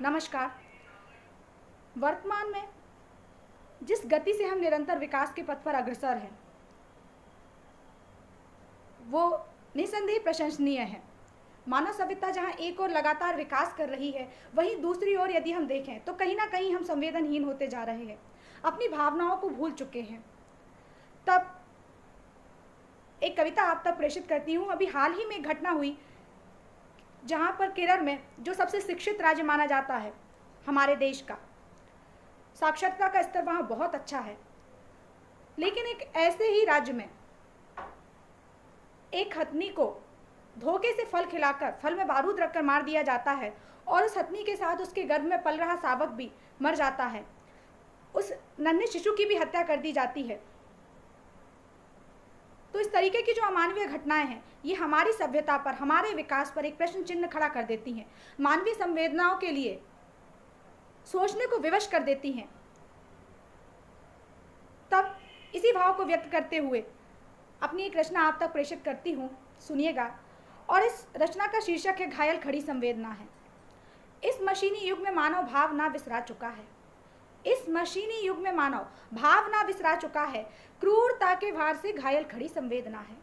नमस्कार। वर्तमान में जिस गति से हम निरंतर विकास के पथ पर अग्रसर हैं, वो निसंदेह प्रशंसनीय है। मानव सभ्यता जहाँ एक ओर लगातार विकास कर रही है, वहीं दूसरी ओर यदि हम देखें तो कहीं ना कहीं हम संवेदनहीन होते जा रहे हैं, अपनी भावनाओं को भूल चुके हैं। तब एक कविता आप तक प्रेषित करती हूँ। अभी हाल ही में एक घटना हुई जहाँ पर केरल में, जो सबसे शिक्षित राज्य माना जाता है हमारे देश का, साक्षरता का स्तर वहाँ बहुत अच्छा है, लेकिन एक ऐसे ही राज्य में एक हथनी को धोखे से फल खिलाकर, फल में बारूद रखकर मार दिया जाता है और उस हथनी के साथ उसके गर्भ में पल रहा शावक भी मर जाता है। उस नन्हे शिशु की भी हत्या कर दी जाती है। तो इस तरीके की जो अमानवीय घटनाएं हैं, ये हमारी सभ्यता पर, हमारे विकास पर एक प्रश्न चिन्ह खड़ा कर देती हैं, मानवीय संवेदनाओं के लिए सोचने को विवश कर देती हैं। तब इसी भाव को व्यक्त करते हुए अपनी एक रचना आप तक प्रेषित करती हूँ, सुनिएगा। और इस रचना का शीर्षक है घायल खड़ी संवेदना है। इस मशीनी युग में मानव भावना बिसरा चुका है। इस मशीनी युग में मानव भावना बिसरा चुका है, क्रूरता के भार से घायल खड़ी संवेदना है।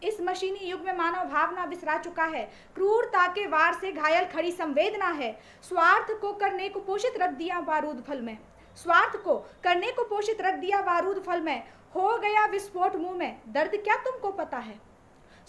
इस मशीनी युग में मानव भावना बिसरा चुका है, क्रूरता के वार से घायल खड़ी संवेदना है। स्वार्थ को करने को पोषित रख दिया बारूद फल में, स्वार्थ को करने को पोषित रख दिया बारूद फल में, हो गया विस्फोट मुंह में, दर्द क्या तुमको पता है।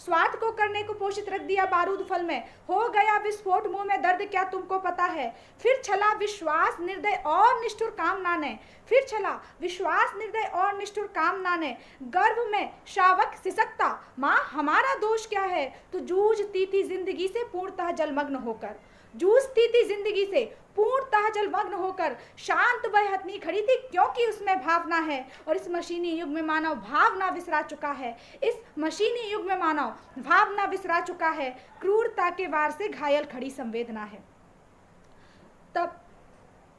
स्वार्थ को करने को पोषित रख दिया बारूद फल में, हो गया विस्फोट मुंह में, दर्द क्या तुमको पता है। फिर चला विश्वास निर्दय और निष्ठुर कामना ने, फिर चला विश्वास निर्दय और निष्ठुर कामना ने, गर्भ में शावक सिसकता, माँ हमारा दोष क्या है। तो जूझती थी जिंदगी से पूर्णतः जलमग्न होकर, जूझती थी जिंदगी से पूर्णतः जलमग्न होकर, शांत वह हथनी खड़ी थी क्योंकि उसमें भावना है। और इस मशीनी युग में मानव भावना बिसरा चुका है। इस मशीनी युग में मानव भावना बिसरा चुका है, क्रूरता के वार से घायल खड़ी संवेदना है। तब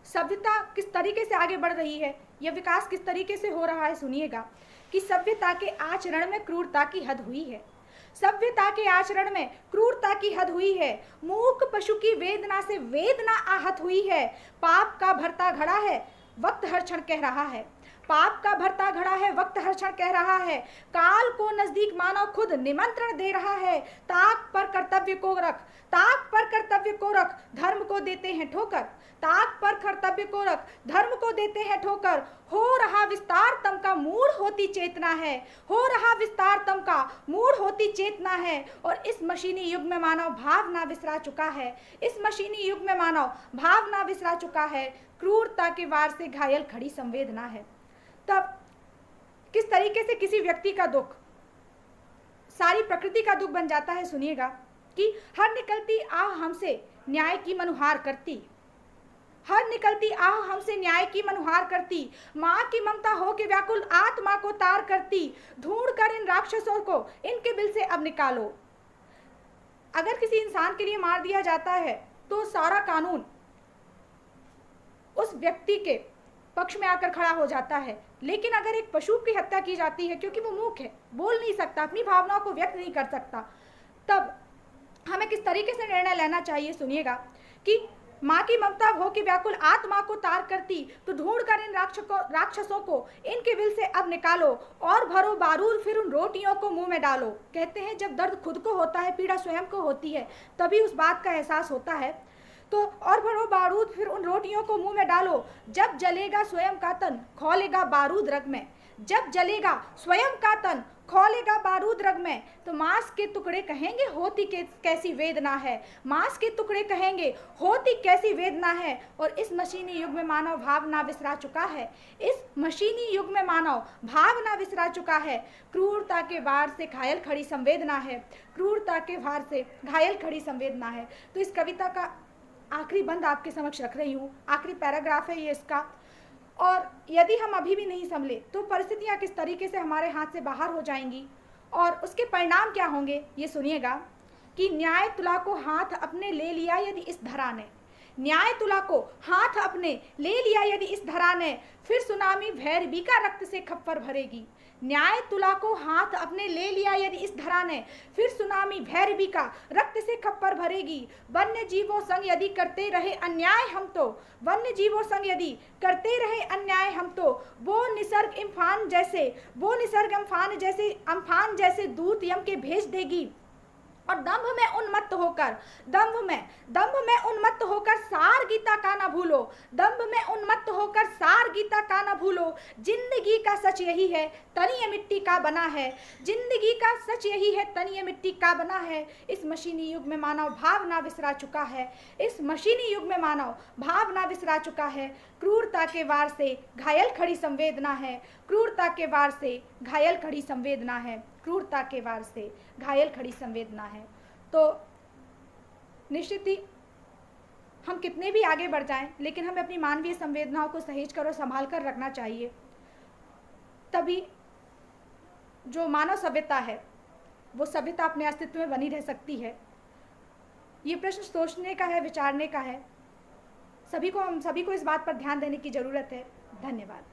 सभ्यता किस तरीके से आगे बढ़ रही है, यह विकास किस तरीके से हो रहा है, सुनिएगा। कि सभ्यता के आचरण में क्रूरता की हद हुई है, सभ्यता के आचरण में क्रूरता की हद हुई है। मूक पशु की वेदना से वेदना आहत हुई है। पाप का भरता घड़ा है, वक्त हर क्षण कह रहा है, पाप का भरता घड़ा है, वक्त हर क्षण कह रहा है। काल को नजदीक मानव खुद निमंत्रण दे रहा है। ताक पर कर्तव्य को रख, ताक पर कर्तव्य को रख, धर्म को देते हैं ठोकर, ताक पर कर्तव्य को रख, धर्म को देते हैं ठोकर। हो रहा विस्तार तम का मूड होती चेतना है, हो रहा विस्तार तम का मूड होती चेतना है। और इस मशीनी युग में मानव भावना बिसरा चुका है, इस मशीनी युग में मानव भावना बिसरा चुका है, क्रूरता के वार से घायल खड़ी संवेदना है। तब किस तरीके से किसी व्यक्ति का दुख सारी प्रकृति का दुख बन जाता है, सुनिएगा। कि हर निकलती आह हमसे न्याय की मनुहार करती, हर निकलती आह हमसे न्याय की मनुहार करती, माँ की ममता हो के व्याकुल आत्मा को तार करती। ढूंढ कर इन राक्षसों को इनके बिल से अब निकालो। अगर किसी इंसान के लिए मार दिया जाता है तो सारा कानून उस व्यक्ति के पक्ष में आकर खड़ा हो जाता है, लेकिन अगर एक पशु की हत्या की जाती है, क्योंकि वो मूक है, बोल नहीं सकता, अपनी भावनाओं को व्यक्त नहीं कर सकता, तब हमें किस तरीके से निर्णय लेना चाहिए, सुनिएगा। कि माँ की ममता हो कि व्याकुल आत्मा को तार करती, तो ढूंढ कर इन राक्षसों को इनके विल से अब निकालो और भरो बारूद फिर उन रोटियों को मुंह में डालो। कहते हैं जब दर्द खुद को होता है, पीड़ा स्वयं को होती है, तभी उस बात का एहसास होता है। तो और भरो बारूद फिर उन रोटियों को मुंह में डालो, जब जलेगा स्वयं का तन खौलेगा बारूद रग में, जब जलेगा स्वयं का तन खौलेगा बारूद रग में। तो मांस के टुकड़े कहेंगे होती कैसी वेदना है, मांस के टुकड़े कहेंगे होती कैसी वेदना है। और इस मशीनी युग में मानव भावना बिसरा चुका है, इस मशीनी युग में मानव भावना बिसरा चुका है, क्रूरता के वार से घायल खड़ी संवेदना है, क्रूरता के वार से घायल खड़ी संवेदना है। तो इस कविता का आखिरी बंद आपके समक्ष रख रही हूँ, आखिरी पैराग्राफ है ये इसका। और यदि हम अभी भी नहीं संभले तो परिस्थितियाँ किस तरीके से हमारे हाथ से बाहर हो जाएंगी और उसके परिणाम क्या होंगे, ये सुनिएगा। कि न्याय तुला को हाथ अपने ले लिया यदि इस धरा ने, न्याय तुला को हाथ अपने ले लिया यदि इस धरा ने, फिर सुनामी भैरवी का रक्त से खप्पर भरेगी, न्याय तुला को हाथ अपने ले लिया यदि इस धरा ने, फिर सुनामी भैरवी का रक्त से खप्पर भरेगी। वन्य जीवों संग यदि करते रहे अन्याय हम तो, वन्य जीवों संग यदि करते रहे अन्याय हम तो, वो निसर्ग अम्फान जैसे दूत यम के भेज देगी। और दंभ में उन्मत्त होकर सार गीता का ना भूलो, दंभ में उन्मत्त होकर सार गीता का ना भूलो। जिंदगी का सच यही है तनी ये मिट्टी का बना है, जिंदगी का सच यही है तनी ये मिट्टी का बना है। इस मशीनी युग में मानव भावना विसरा चुका है, इस मशीनी युग में मानव भावना विसरा चुका है। क्रूरता के वार से घायल खड़ी संवेदना है, क्रूरता के वार से घायल खड़ी संवेदना है, क्रूरता के वार से घायल खड़ी संवेदना है। तो निश्चित ही हम कितने भी आगे बढ़ जाएं, लेकिन हमें अपनी मानवीय संवेदनाओं को सहेज कर और संभाल कर रखना चाहिए। तभी जो मानव सभ्यता है वो सभ्यता अपने अस्तित्व में बनी रह सकती है। ये प्रश्न सोचने का है, विचारने का है। हम सभी को इस बात पर ध्यान देने की ज़रूरत है। धन्यवाद।